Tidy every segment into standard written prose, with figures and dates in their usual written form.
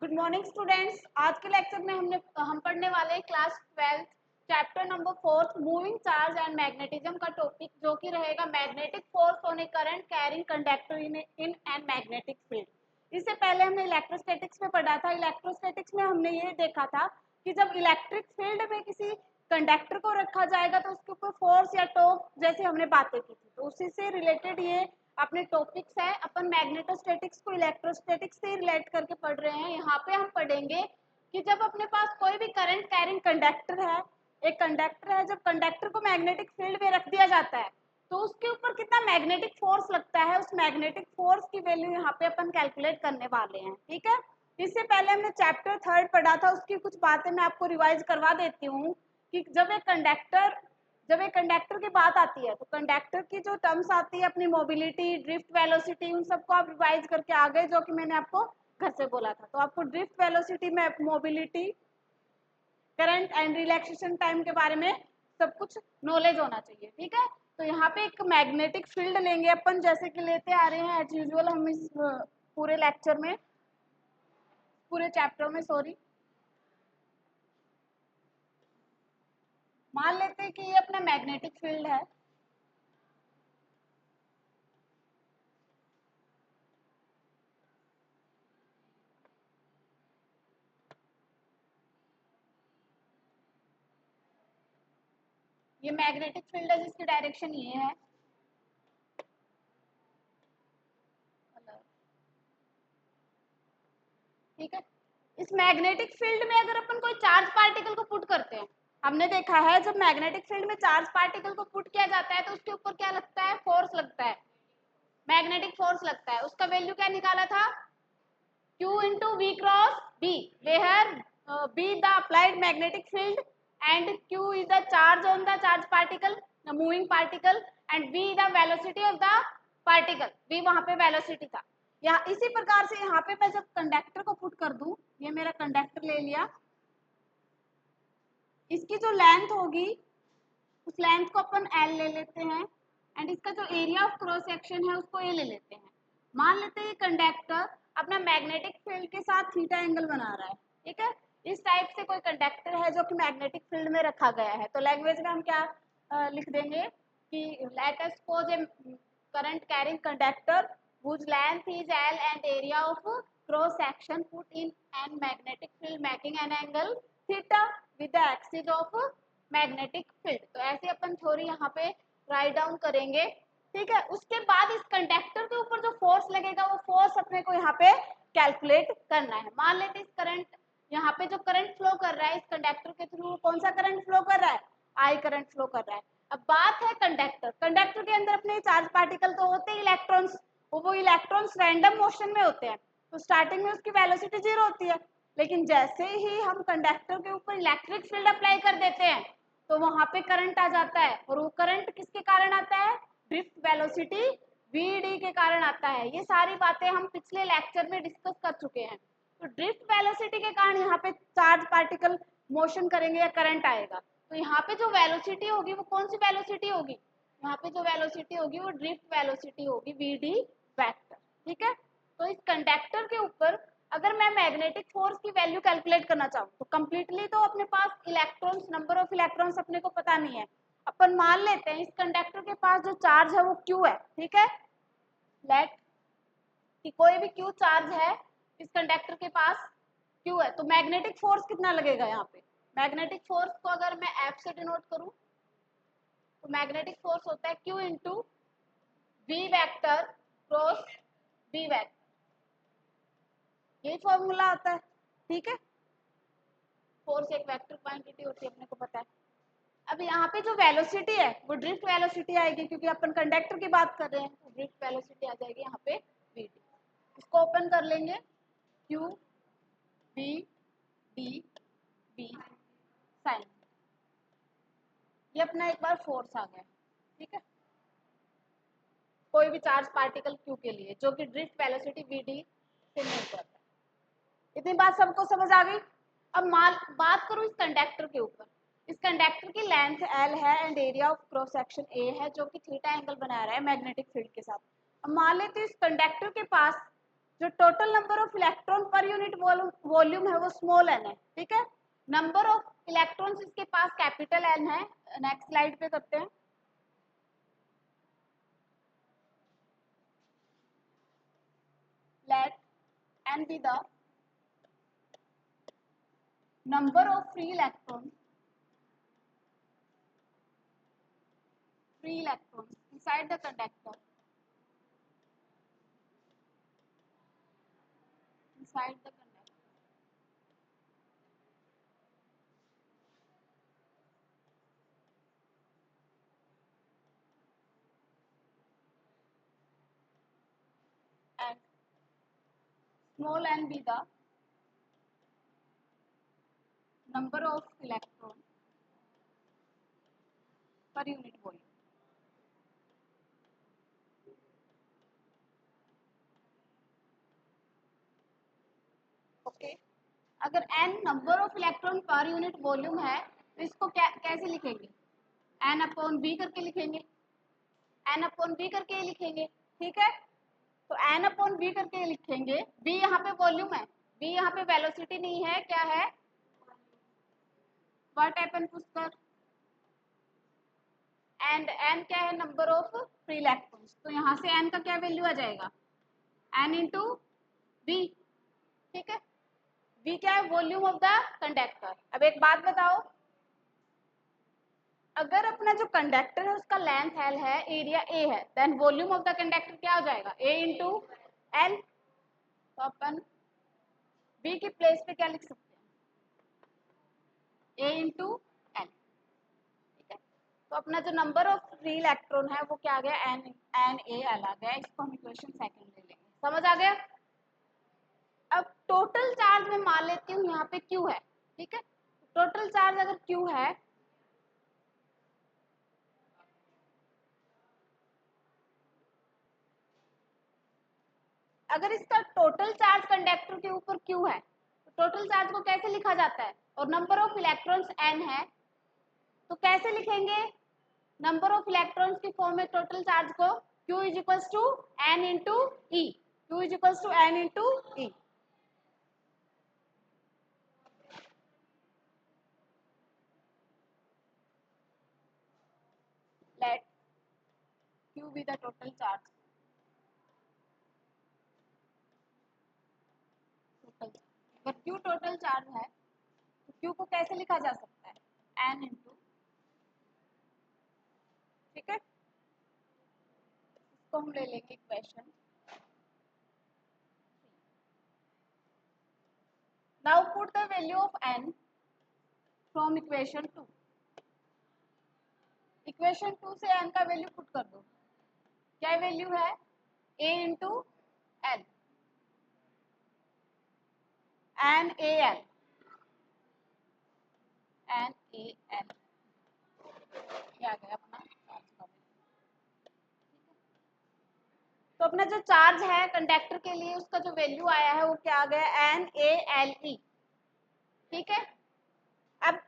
Good morning students. आज के lecture में हम पढ़ने वाले हैं class 12 chapter number 4 moving charge and magnetism का टॉपिक, जो कि रहेगा magnetic force on A current carrying conductor in and magnetic field. इससे पहले हमने इलेक्ट्रोस्टैटिक्स में पढ़ा था। इलेक्ट्रोस्टैटिक्स में हमने ये देखा था कि जब इलेक्ट्रिक फील्ड में किसी कंडक्टर को रखा जाएगा तो उसके ऊपर फोर्स या टॉर्क जैसी हमने बातें की थी, तो उसी से रिलेटेड ये अपने टॉपिक्स है। अपन मैग्नेटोस्टैटिक्स को इलेक्ट्रोस्टैटिक्स से रिलेट करके पढ़ रहे हैं। यहाँ पे हम पढ़ेंगे कि जब अपने पास कोई भी करंट कैरिंग कंडक्टर है, एक कंडक्टर है, जब कंडक्टर को मैग्नेटिक फील्ड में रख दिया जाता है तो उसके ऊपर कितना मैग्नेटिक फोर्स लगता है, उस मैग्नेटिक फोर्स की वैल्यू यहाँ पे अपन कैलकुलेट करने वाले हैं। ठीक है, इससे पहले हमने चैप्टर 3 पढ़ा था, उसकी कुछ बातें मैं आपको रिवाइज करवा देती हूँ कि जब एक कंडक्टर की बात आती है तो कंडक्टर की जो टर्म्स आती है अपनी मोबिलिटी, ड्रिफ्ट वेलोसिटी, उन सबको आप रिवाइज करके आ गए, जो कि मैंने आपको घर से बोला था। तो आपको ड्रिफ्ट वेलोसिटी में mobility, current and relaxation time के बारे में सब कुछ नॉलेज होना चाहिए। ठीक है, तो यहाँ पे एक मैग्नेटिक फील्ड लेंगे अपन, जैसे कि लेते आ रहे हैं एज यूजुअल हम इस पूरे लेक्चर में, पूरे चैप्टर में सॉरी। मान लेते हैं कि ये अपना मैग्नेटिक फील्ड है। ये मैग्नेटिक फील्ड है जिसकी डायरेक्शन ये है। ठीक है, इस मैग्नेटिक फील्ड में अगर अपन कोई चार्ज पार्टिकल को पुट करते हैं, हमने देखा है जब मैग्नेटिक फील्ड में चार्ज पार्टिकल को पुट किया जाता है तो उसके ऊपर क्या लगता है, फोर्स लगता है, मैग्नेटिक फोर्स लगता है। उसका वैल्यू क्या निकाला था, Q into V cross B, where B the applied magnetic field and Q is the charge on the charge particle, the moving particle, and V the velocity of the particle, V वहां पे velocity था। यहाँ इसी प्रकार से यहाँ पे मैं जब कंडक्टर को पुट कर दूं, ये मेरा कंडक्टर ले लिया, इसकी जो लेंथ होगी उस लेंथ को अपन L ले लेते हैं, एंड इसका जो एरिया ऑफ क्रॉस सेक्शन है उसको A ले लेते हैं। मान लेते हैं कंडक्टर अपना मैग्नेटिक फील्ड के साथ थीटा एंगल बना रहा है। ठीक है, इस टाइप से कोई कंडक्टर है जो कि मैग्नेटिक फील्ड में रखा गया है, तो लैंग्वेज में हम क्या लिख देंगे कि let us suppose A current carrying conductor whose length is L and area of cross section put in an magnetic field making an angle theta with the axis of magnetic field. तो ऐसे अपन theory यहाँ पे write down करेंगे। ठीक है, उसके बाद इस कंडक्टर के ऊपर जो फोर्स लगेगा वो फोर्स अपने को यहाँ पे कैलकुलेट करना है। मान लेते हैं इस करंट, यहाँ पे जो करंट फ्लो कर रहा है इस कंडक्टर के थ्रू, कौन सा करंट फ्लो कर रहा है, आई करंट फ्लो कर रहा है। अब बात है कंडक्टर के अंदर अपने चार्ज पार्टिकल तो होते हैं इलेक्ट्रॉन्स, वो इलेक्ट्रॉन्स रैंडम मोशन में होते हैं, तो स्टार्टिंग में उसकी वेलोसिटी 0 होती है, लेकिन जैसे ही हम कंडक्टर के ऊपर इलेक्ट्रिक फील्ड अप्लाई कर देते हैं तो वहां पे करंट आ जाता है, और वो करंट किसके कारण आता है, ड्रिफ्ट वेलोसिटी vd के कारण आता है। ये सारी बातें हम पिछले लेक्चर में डिस्कस कर चुके हैं। तो ड्रिफ्ट वेलोसिटी के कारण यहाँ पे चार्ज पार्टिकल मोशन करेंगे या करंट आएगा, तो यहाँ पे जो वेलोसिटी होगी वो कौन सी वेलोसिटी होगी, यहाँ पे जो वेलोसिटी होगी वो ड्रिफ्ट वेलोसिटी होगी vd वेक्टर। ठीक है, तो इस कंडक्टर के ऊपर अगर मैं मैग्नेटिक फोर्स की वैल्यू कैलकुलेट करना चाहूँ तो कंप्लीटली तो अपने पास इलेक्ट्रॉन्स, नंबर ऑफ इलेक्ट्रॉन्स अपने को पता नहीं है। अपन मान लेते हैं इस कंडक्टर के पास जो चार्ज है वो Q है। ठीक है, लेट कि कोई भी Q चार्ज है इस कंडक्टर के पास Q है, तो मैग्नेटिक फोर्स कितना लगेगा यहाँ पे, मैग्नेटिक फोर्स को अगर मैं F से डिनोट करूं तो मैग्नेटिक फोर्स होता है Q into V vector cross V vector, यही फॉर्मूला आता है। ठीक है, फोर्स एक वेक्टर क्वांटिटी होती है, अपने को पता है। अब यहाँ पे जो वेलोसिटी है वो ड्रिफ्ट वेलोसिटी आएगी, क्योंकि अपन कंडक्टर की बात कर रहे हैं, तो ड्रिफ्ट वेलोसिटी आ जाएगी यहाँ पे vd। इसको ओपन कर लेंगे, q v d v साइन, ये अपना एक बार फोर्स आ गया। ठीक है, कोई भी चार्ज पार्टिकल q के लिए जो कि ड्रिफ्ट वेलोसिटी vd से मूव कर रहा है। इतनी बात सबको समझ आ गई। अब बात करूं इस कंडक्टर के ऊपर, इस कंडक्टर की लेंथ L है and area of cross section A है, जो कि थीटा एंगल बना रहा है मैग्नेटिक फील्ड के साथ। अब मान लेते हैं इस कंडक्टर के पास जो total number of electron per unit volume है वो स्मॉल एन है, ठीक है। नंबर ऑफ इलेक्ट्रॉन्स इसके पास कैपिटल एन है। नेक्स्ट स्लाइड पे करते हैं। Let N be the number of free electrons inside the conductor and small n be the number of electrons per unit volume। Okay, अगर n number of electron per unit volume है तो इसको कैसे लिखेंगे? n upon b करके लिखेंगे, n upon b करके ही लिखेंगे, ठीक है। तो n अपॉन b करके लिखेंगे। b यहाँ पे वॉल्यूम है, b यहाँ पे वेलोसिटी नहीं है, क्या है? What happen Pushkar? And n क्या है? Number of free electrons. तो यहाँ से n का क्या वैल्यू आ जाएगा? n इंटू बी, ठीक है। v क्या है? Volume of the conductor. अब एक बात बताओ, अगर अपना जो कंडक्टर है उसका लेंथ l है, एरिया a है, then volume of the conductor क्या हो जाएगा? a into L. तो अपन v की प्लेस पे क्या लिख सकते हैं? a इंटू एल, ठीक है। तो अपना जो नंबर ऑफ फ्री इलेक्ट्रॉन है वो क्या आ गया? एन ए एल आ गया। इसको हम इक्वेशन सेकंड ले लेंगे। समझ आ गया? अब टोटल चार्ज में मान लेती हूँ यहाँ पे Q है, ठीक है। टोटल चार्ज अगर Q है, अगर इसका टोटल चार्ज कंडक्टर के ऊपर Q है तो टोटल चार्ज को कैसे लिखा जाता है? और नंबर ऑफ इलेक्ट्रॉन्स n है तो कैसे लिखेंगे? नंबर ऑफ इलेक्ट्रॉन्स की फॉर्म में टोटल चार्ज को Q is equals to n into E, Q is equals to n into E. Let Q be the total charge, अगर Q टोटल चार्ज है तो Q को कैसे लिखा जा सकता है? n इंटू, ठीक है। इसको हम ले लेंगे equation. Now put the value of n from equation 2। Equation 2 से n का वैल्यू पुट कर दो। क्या वैल्यू है? a into L, N A L, N A L, ये आ गया अपना चार्ज का। तो अपना जो चार्ज है कंडक्टर के लिए उसका जो वैल्यू आया है वो क्या आ गया? एन ए एल ई, ठीक है। अब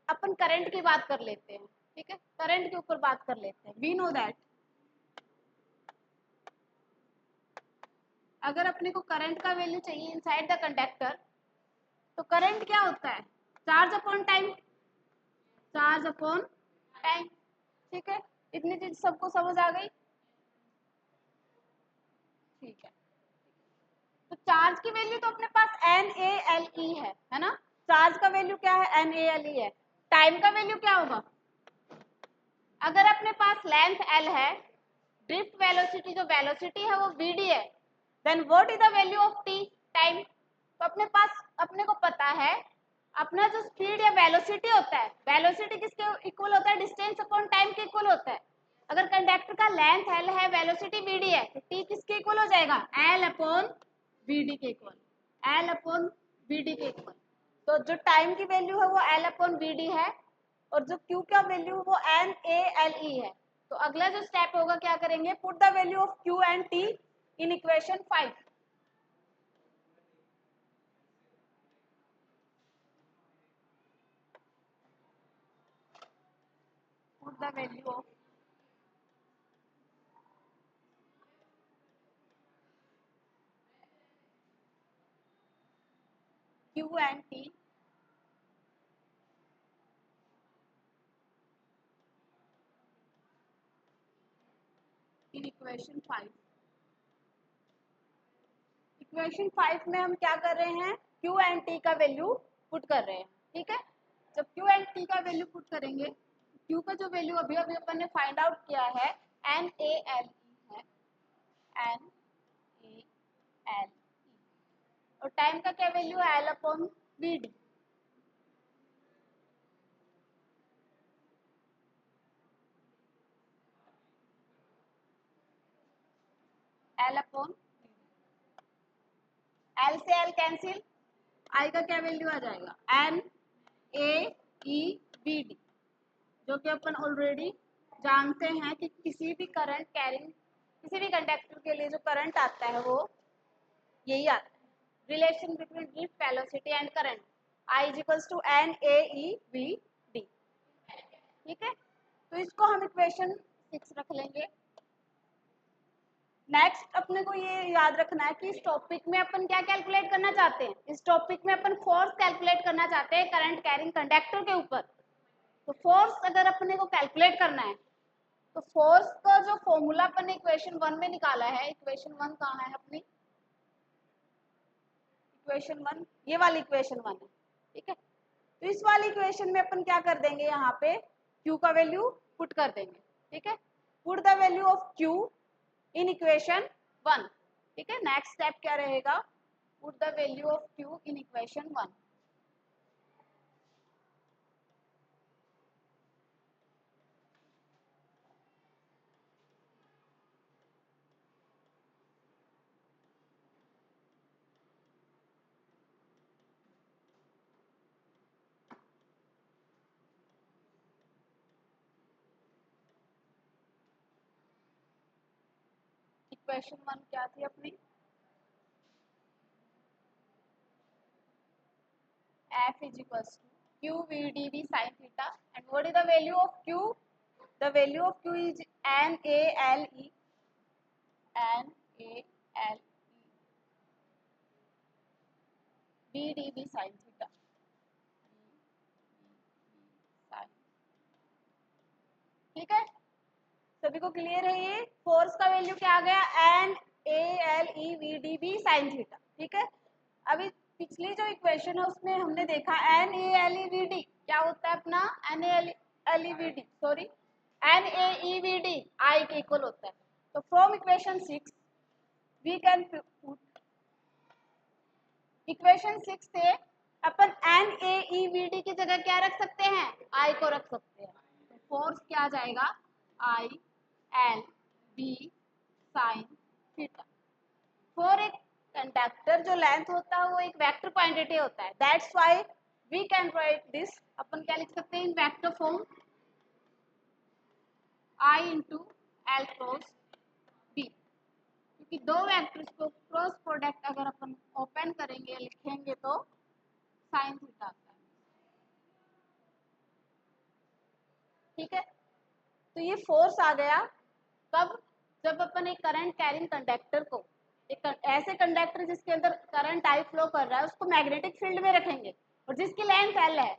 अपन करंट की बात कर लेते हैं, ठीक है। करंट के ऊपर बात कर लेते हैं। वी नो दैट अगर अपने को करंट का वैल्यू चाहिए इनसाइड द कंडक्टर तो करंट क्या होता है? Charge upon time, charge upon time, ठीक है। इतनी चीज सबको समझ आ गई? ठीक है। तो चार्ज की वैल्यू तो अपने पास एन ए एल ई है ना। चार्ज का वैल्यू क्या है? एन ए एल ई है। टाइम का वैल्यू क्या होगा? अगर अपने पास लेंथ एल है, ड्रिफ्ट वेलोसिटी जो वेलोसिटी है वो वी डी है, then what is the value of T? Time. तो अपने पास, अपने को पता है अपना जो स्पीड या वेलोसिटी होता है, वेलोसिटी किसके इक्वल होता है? डिस्टेंस अपॉन टाइम के इक्वल होता है। अगर कंडक्टर का लेंथ एल है, वेलोसिटी वी डी है, तो टी किसके इक्वल हो जाएगा? एल अपॉन वी डी के equal, L upon V D के इक्वल। तो जो टाइम की वैल्यू है वो एल अपॉन वी डी है और जो Q का वैल्यू वो एन ए एल ई है। तो अगला जो स्टेप होगा क्या करेंगे? Put the value of Q and T in equation 5। Put the value of Q and T in equation 5। Equation 5 में हम क्या कर रहे हैं, Q एंड T का वैल्यू पुट कर रहे हैं। ठीक है, जब Q एंड T का वैल्यू पुट करेंगे, Q का जो वैल्यू अभी अभी अपन ने फाइंड आउट किया है NaLe है, NaLe, और टाइम का क्या वैल्यू है L/VD। L/VD, L से L कैंसिल, I का क्या वैल्यू आ जाएगा NaEVD, जो कि अपन ऑलरेडी जानते हैं कि किसी भी करंट कैरिंग, किसी भी कंडक्टर के लिए जो करंट आता है वो यही आता है, relation between drift velocity and current, I is equals to NaEVD। ठीक है, तो इसको हम इक्वेशन 6 रख लेंगे। नेक्स्ट अपने को ये याद रखना है कि इस टॉपिक में अपन क्या कैलकुलेट करना चाहते हैं, इस टॉपिक में अपन फोर्स कैलकुलेट करना चाहते हैं करंट कैरिंग कंडक्टर के ऊपर। तो फोर्स अगर अपने को कैलकुलेट करना है तो फोर्स का जो फॉर्मूला अपन ने इक्वेशन 1 में निकाला है, इक्वेशन 1 कहाँ है अपनी, इक्वेशन 1 ये वाली इक्वेशन 1 है। ठीक है, तो इस वाली इक्वेशन में अपन क्या कर देंगे, यहाँ पे Q का वैल्यू पुट कर देंगे। ठीक है, put the value of Q in equation 1। ठीक है, नेक्स्ट स्टेप क्या रहेगा, put the value of Q in equation 1। Equation 1 क्या थी अपनी, F is equals to QVdV sin theta, and what is the value of Q? The value of Q is NaLe, VdV sin theta। ठीक है, सभी को clear है ये, force का वैल्यू क्या आ गया NaLe sin theta। ठीक है, अभी पिछली जो इक्वेशन है उसमें हमने देखा NaLeVD क्या होता है अपना, NaLeVD सॉरी NaEVD I के इक्वल होता है। तो from equation 6 we can put, equation 6 से अपन NaEVD की जगह क्या रख सकते हैं, I को रख सकते हैं। तो फोर्स क्या आ जाएगा ILV sin थीटा। फॉर एक कंडक्टर जो लेंथ होता है वो एक वेक्टर क्वांटिटी होता है, that's why we can write this, अपन क्या लिख सकते हैं in vector form I into L cross B, क्योंकि दो वेक्टर्स को क्रॉस प्रोडक्ट अगर अपन ओपन करेंगे लिखेंगे तो साइन थीटा आता है। ठीक है, तो ये फोर्स आ गया कब, जब अपन एक करंट कैरिंग कंडक्टर को, एक ऐसे कंडक्टर जिसके अंदर करंट आई फ्लो कर रहा है उसको मैग्नेटिक फील्ड में रखेंगे और जिसकी लेंथ एल है,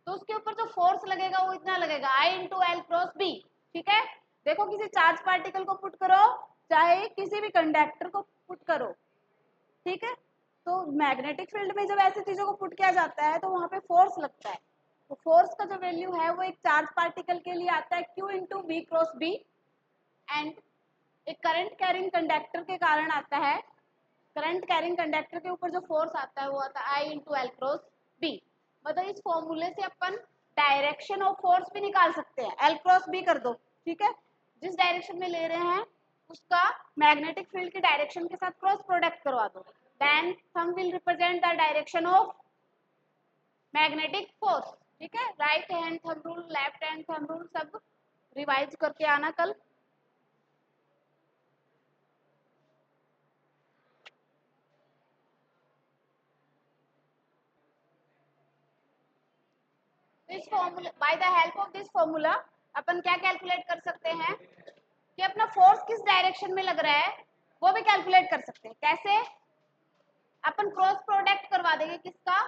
तो उसके ऊपर जो फोर्स लगेगा वो इतना लगेगा I into L cross B. ठीक है, देखो किसी चार्ज पार्टिकल को पुट करो चाहे किसी भी कंडक्टर को पुट करो, ठीक है, तो मैग्नेटिक फील्ड में जब ऐसी चीजों को पुट किया जाता है तो वहां पे फोर्स लगता है। तो फोर्स का जो वैल्यू है वो एक चार्ज पार्टिकल के लिए आता है Q into B cross B, and एक करंट कैरिंग कंडक्टर के कारण आता है, करंट कैरिंग कंडक्टर के ऊपर जो फोर्स आता है वो आता है I into L cross B. मतलब इस फॉर्मूले से अपन डायरेक्शन ऑफ फोर्स भी निकाल सकते हैं, एल क्रॉस बी कर दो। ठीक है, जिस डायरेक्शन में ले रहे हैं उसका मैग्नेटिक फील्ड की डायरेक्शन के साथ क्रॉस प्रोडक्ट करवा दो, then sum will represent the direction of magnetic force. ठीक है, right hand thumb rule, left hand thumb rule सब रिवाइज करके आना कल। इस formula, by the help of this formula अपन क्या कैलकुलेट कर सकते हैं कि अपना फोर्स किस डायरेक्शन में लग रहा है वो भी कैलकुलेट कर सकते हैं। कैसे, अपन क्रॉस प्रोडक्ट करवा देंगे किसका,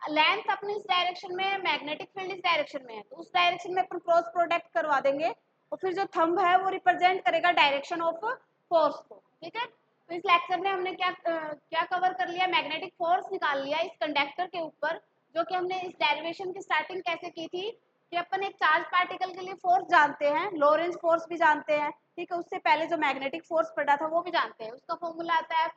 लेंथ अपनी इस डायरेक्शन में है, मैग्नेटिक फील्ड इस डायरेक्शन में है, तो उस डायरेक्शन में अपन क्रॉस प्रोडक्ट करवा देंगे और फिर जो थंब है वो रिप्रेजेंट करेगा डायरेक्शन ऑफ फोर्स को। ठीक है, तो इस लेक्चर में हमने क्या कवर कर लिया, मैग्नेटिक फोर्स निकाल लिया इस कंडक्टर के ऊपर, जो कि हमने इस डेरिवेशन की स्टार्टिंग कैसे की थी कि अपन एक चार्ज पार्टिकल के लिए फोर्स जानते हैं, लोरेंज फोर्स भी जानते हैं, ठीक है, उससे पहले जो मैग्नेटिक फोर्स पढ़ा था वो भी जानते हैं, उसका फॉर्मूला आता है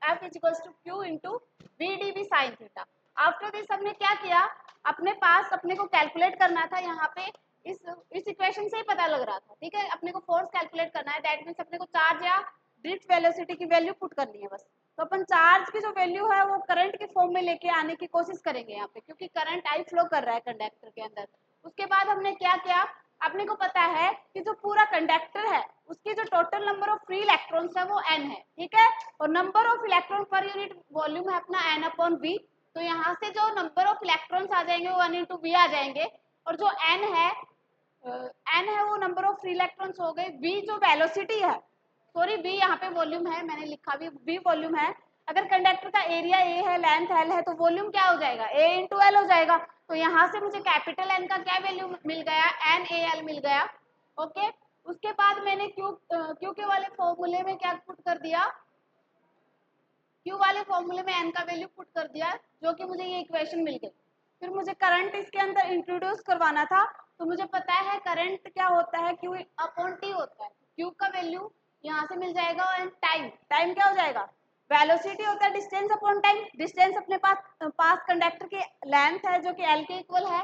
F equals to Q into VdV sine theta. After this हमने क्या किया, अपने पास अपने को कैलकुलेट करना था, यहाँ पे इस इक्वेशन से ही पता लग रहा था, ठीक है, अपने को फोर्स कैलकुलेट करना है, दैट मीन्स अपने को चार्ज या ड्रिफ्ट वेलोसिटी की वैल्यू पुट करनी है बस। तो अपन चार्ज की जो वैल्यू है वो करंट के फॉर्म में लेके आने की कोशिश करेंगे यहाँ पे, क्योंकि करंट आई फ्लो कर रहा है कंडक्टर के अंदर। उसके बाद हमने क्या किया, अपने को पता है कि जो पूरा कंडक्टर है उसकी जो total number of free electrons है वो n है, ठीक है, और number of electron per unit volume है अपना n/v। तो यहाँ से जो नंबर ऑफ इलेक्ट्रॉन्स आ जाएंगे वो 1/v आ जाएंगे, और जो n है वो नंबर ऑफ फ्री इलेक्ट्रॉन्स हो गए, v जो वेलोसिटी है, सॉरी v यहाँ पे वॉल्यूम है, मैंने लिखा भी v वॉल्यूम है। अगर कंडक्टर का एरिया a है, लेंथ l है, तो वॉल्यूम क्या हो जाएगा, a इंटू l हो जाएगा। तो यहाँ से मुझे कैपिटल N का क्या वैल्यू मिल गया, NaL मिल गया। ओके, उसके बाद मैंने Q के वाले फॉर्मूले में क्या पुट कर दिया, Q वाले फॉर्मूले में n का वैल्यू पुट कर दिया, जो कि मुझे ये इक्वेशन मिल गई। फिर मुझे करंट इसके अंदर इंट्रोड्यूस करवाना था, तो मुझे पता है करंट क्या होता है, Q/T होता है। Q का वैल्यू यहाँ से मिल जाएगा, और टाइम क्या हो जाएगा, वेलोसिटी होता है डिस्टेंस अपॉन टाइम, डिस्टेंस अपने पास कंडक्टर की लेंथ है जो कि L के इक्वल है,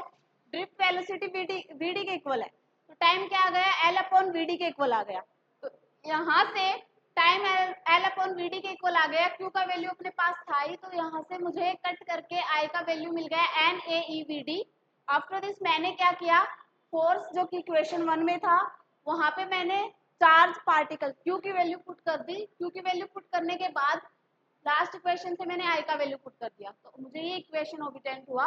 ड्रिफ्ट वेलोसिटी Vd के इक्वल है, तो टाइम क्या आ गया, L/Vd के इक्वल आ गया। तो यहाँ से टाइम L/Vd के इक्वल आ गया, Q का वैल्यू अपने पास था ही, तो यहाँ से मुझे कट करके I का वैल्यू मिल गया NaEVd। आफ्टर दिस मैंने क्या किया, फोर्स जो कि इक्वेशन 1 में था वहां पे मैंने चार्ज पार्टिकल Q की वैल्यू पुट कर दी, Q की वैल्यू पुट करने के बाद लास्ट इक्वेशन से मैंने I का वैल्यू पुट कर दिया, तो मुझे ये इक्वेशन ऑब्टेन हुआ।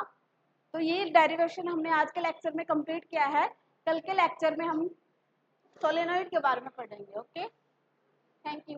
तो ये डेरिवेशन हमने आज के लेक्चर में कंप्लीट किया है, कल के लेक्चर में हम सोलेनॉइड के बारे में पढ़ेंगे। Okay, thank you.